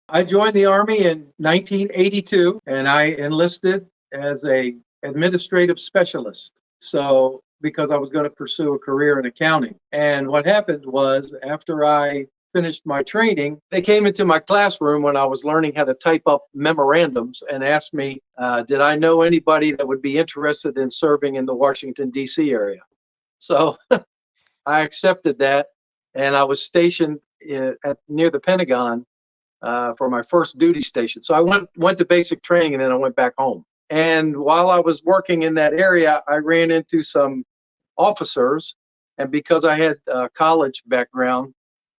I joined the Army in 1982, and I enlisted as a administrative specialist. So, because I was going to pursue a career in accounting. And what happened was, after I finished my training, they came into my classroom when I was learning how to type up memorandums and asked me, did I know anybody that would be interested in serving in the Washington, D.C. area? So I accepted that, and I was stationed near the Pentagon for my first duty station. So I went to basic training, and then I went back home. And while I was working in that area, I ran into some officers, and because I had a college background,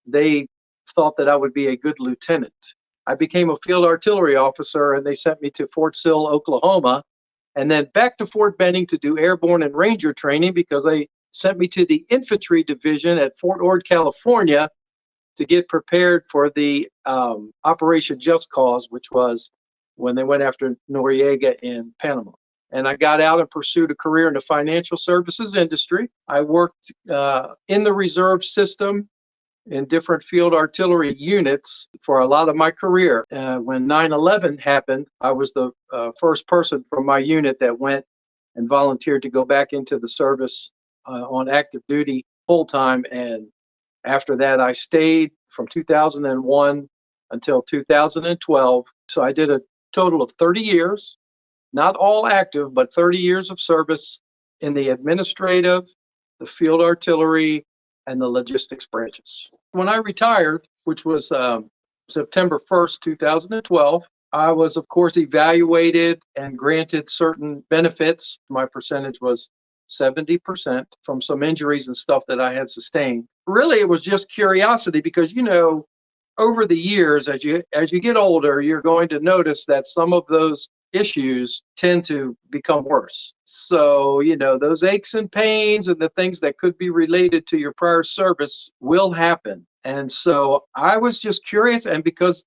they thought that I would be a good lieutenant. I became a field artillery officer, and they sent me to Fort Sill, Oklahoma, and then back to Fort Benning to do airborne and ranger training, because they sent me to the infantry division at Fort Ord, California, to get prepared for the Operation Just Cause, which was when they went after Noriega in Panama. And I got out and pursued a career in the financial services industry. I worked in the reserve system in different field artillery units for a lot of my career. When 9/11 happened, I was the first person from my unit that went and volunteered to go back into the service on active duty full time. And after that, I stayed from 2001 until 2012. So I did a total of 30 years, not all active, but 30 years of service in the administrative, the field artillery, and the logistics branches. When I retired, which was September 1st, 2012, I was, of course, evaluated and granted certain benefits. My percentage was 70% from some injuries and stuff that I had sustained. Really, it was just curiosity, because, over the years, as you get older, you're going to notice that some of those issues tend to become worse. So, those aches and pains and the things that could be related to your prior service will happen. And so I was just curious, and because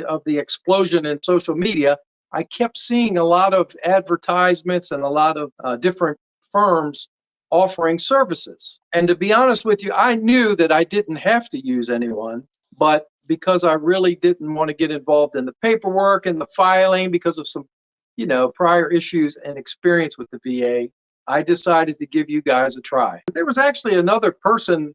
of the explosion in social media, I kept seeing a lot of advertisements and a lot of different firms offering services. And to be honest with you, I knew that I didn't have to use anyone, but because I really didn't want to get involved in the paperwork and the filing because of some, prior issues and experience with the VA, I decided to give you guys a try. There was actually another person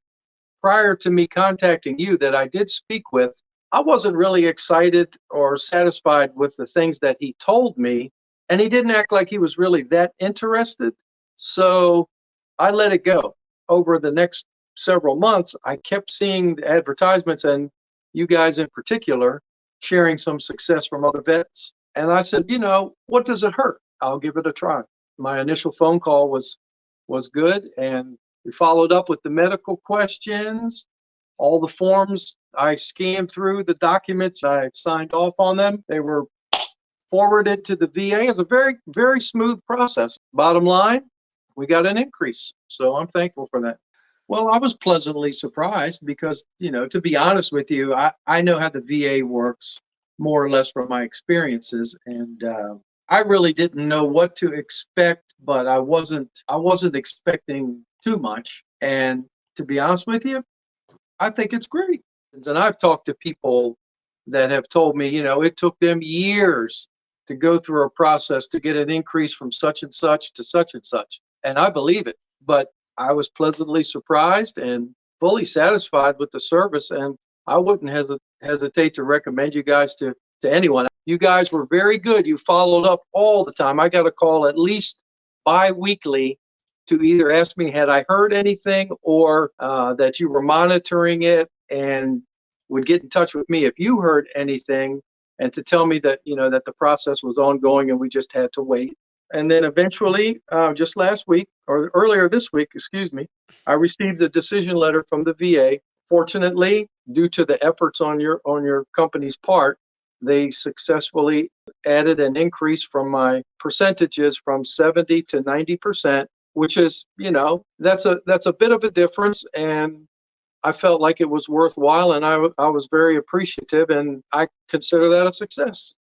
prior to me contacting you that I did speak with. I wasn't really excited or satisfied with the things that he told me, and he didn't act like he was really that interested. So I let it go. Over the next several months, I kept seeing the advertisements, and you guys in particular, sharing some success from other vets. And I said, what does it hurt? I'll give it a try. My initial phone call was good, and we followed up with the medical questions, all the forms. I scanned through the documents. I signed off on them. They were forwarded to the VA. It's a very, very smooth process. Bottom line, we got an increase. So I'm thankful for that. Well, I was pleasantly surprised because, to be honest with you, I know how the VA works more or less from my experiences. And I really didn't know what to expect, but I wasn't expecting too much. And to be honest with you, I think it's great. And I've talked to people that have told me, it took them years to go through a process to get an increase from such and such to such and such. And I believe it, but I was pleasantly surprised and fully satisfied with the service. And I wouldn't hesitate to recommend you guys to anyone. You guys were very good. You followed up all the time. I got a call at least bi-weekly to either ask me, had I heard anything, or that you were monitoring it and would get in touch with me if you heard anything, and to tell me that, that the process was ongoing and we just had to wait. And then eventually, just last week, or earlier this week, I received a decision letter from the VA. Fortunately, due to the efforts on your company's part, they successfully added an increase from my percentages from 70 to 90%, which is, that's a bit of a difference. And I felt like it was worthwhile, and I was very appreciative, and I consider that a success.